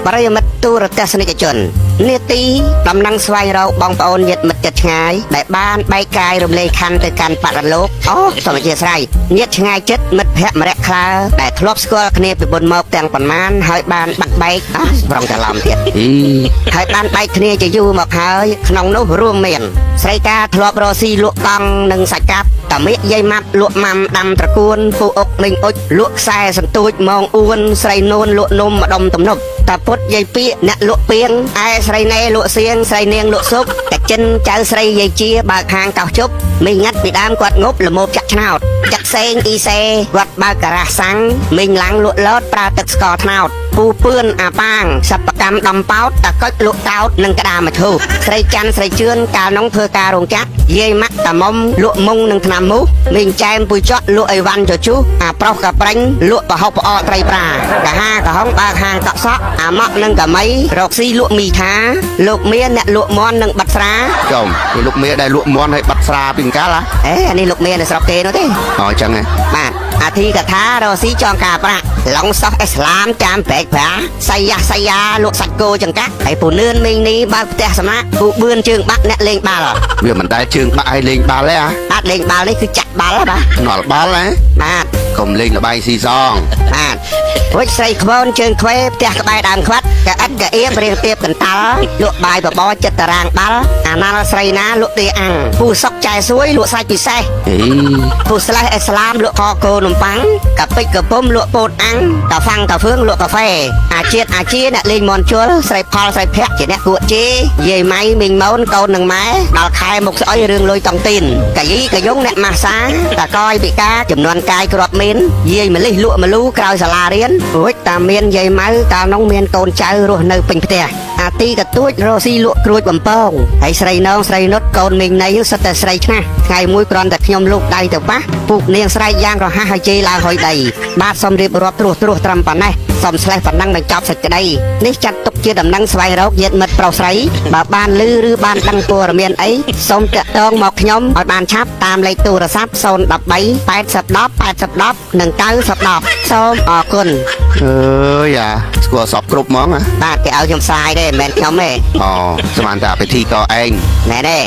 បរិយមិត្តទូរទស្សនិកជននេតិដំណឹងស្វែងរកបងប្អូនញាតិមិត្តជិតឆ្ងាយដែលបានបែកកាយរំលែកខណ្ឌទៅកាន់បរិលោកអូសូមអធិស្ឋានញាតិឆ្ងាយចិត្តមិត្តភ័ក្តិម្នាក់ខ្លះដែលធ្លាប់ស្គាល់គ្នាពីមុនមកទាំងប៉ុន្មានហើយបានបាក់បែកប្រងច្រឡំទៀតហើយបានបែកគ្នាជាយូរមកហើយក្នុងនោះរួមមានស្រីកាធ្លាប់រកស៊ីលក់កង់និងសាច់កាប់តាមេយាយម៉ាប់លក់ម៉ាំដាំត្រកួនពូអុកលេងអុចលក់ខ្សែសន្ទូចម៉ងអួនស្រីនួនលក់នំម្ដុំទំនប់តាពុតយាយពីអ្នកលក់ពីងឯស្រីណែលក់សៀងស្រីនាងលក់ស៊ុបតាចិនចៅស្រីយាយជាបើកហាងកោសជប់មីងាត់ពីដើមគាត់ងប់ល្មមចាក់ឆ្នោតចាក់សេងអ៊ីសេគាត់បើកការ៉ាសាំងមីងឡាំងលក់ឡតប្រើទឹកស្ករត្នោតពូពឿនអាប៉ាងសិប្បកម្មដំប៉ោតតាកុចលក់តោតនិងក្តារមធូបស្រីច័ន្ទស្រីជឿនកាលនោះធ្វើការរោងចក្រយាយម៉ាក់តាមុំលក់មុងនិងថ្នាំមូសមីងចែមពុយចក់លក់អីវ៉ាន់ជជុះអាប្រុសកាប្រាញ់លក់ប្រហុកផ្អកត្រីប្រាកាហាកហុងបើកហាងកក់សក់អាម៉ក់និងកាមីរកស៊ីលក់មីថាលោកមៀនអ្នកលក់មន់និងបាត់ស្រាចំពីលោកមៀដែលលក់មន់ហើយបាត់ស្រាពីកាលអានេះលោកមៀនៅស្រុកគេនោះទេអញ្ចឹងហ៎បាទអាធីកថារកស៊ីចងការប្រាក់ឡុងសោះអ៊ីស្លាមចាំប្រែកប្រាសៃយ៉ាលក់សាច់គោចង្កាក់ហើយពូនឿនមីងនេះបើកផ្ទះសម្រាប់ពូបឿនជើងបាក់អ្នកលេងបាល់វាមិនដែលជើងបាក់ឲ្យលេងបាល់ទេអត់លេងបាល់នេះគឺចាក់បាល់បាទណល់បាល់ណាបាទកុំលេងលបាយស៊ីសងបាទរួចស្រីក្បូនជើងខ្វេផ្ទះក្បែរដើមខ្វាត់កអិតកអៀមរៀងទៀបកន្តាល់លក់បាយបបរចិត្តតារាងបាល់អាណាល់ស្រីណាលក់ទាអាំងពូសុកចែសួយលក់សាច់ពិសេសពូស្លេះអ៊ីស្លាមលក់ខគោនំប៉័ងកាពិចកពុំលក់ពោតអាំងកាហ្វាំងកាហ្វឿងលក់កាហ្វេអាជាតិអ្នកលេងមន់ជុលស្រីផលស្រីភ័ក្រជាអ្នកគួតជេយាយម៉ៃមីងម៉ូនកូននឹងម៉ែដល់ខែមុខស្អុយរឿងលុយតង់ទីនកាយីកាយងអ្នកម៉ាសាតាកយពិការចំនួនកាយគ្រាប់មីនយាយម្លិះលក់មលូក្រោយសាលារៀនរួចតាមានយាយម៉ៅកាលនោះមានកូនចៅរស់នៅពេញផ្ទះអាទីកទួចរស់ស៊ីលក់ក្រួចបំពងហើយស្រីនងស្រីនុតកូនមីងណៃសិតតែស្រីឆ្នាស់ថ្ងៃមួយគ្រាន់តែខ្ញុំលូកដៃទៅប៉ះពូកនាងស្រែកយ៉ាងរហ័សហើយជេរឡើងហុយដីបាទសូមរៀបរាប់ត្រួសត្រឹមប៉ុណ្ណេះសូមស្លេះប៉ុណ្ណឹងបញ្ចប់សេចក្តីនេះចាត់ទុកជាដំណឹងស្វែងរកញាតិមិត្តប្រុសស្រីបើបានឮឬបានដឹងព័ត៌មានអីសូមតាក់ទងមកខ្ញុំឲ្យបានឆាប់តាមលេខទូរស័ព្ទ013 8010 និង9010សូមអរគុណអើយស្គាល់សពគ្រប់ហ្មងបាទគេឲ្យខ្ញុំផ្សាយទេមិនមែនខ្ញុំទេអូស្មានតែពិធីកឯងណែទេ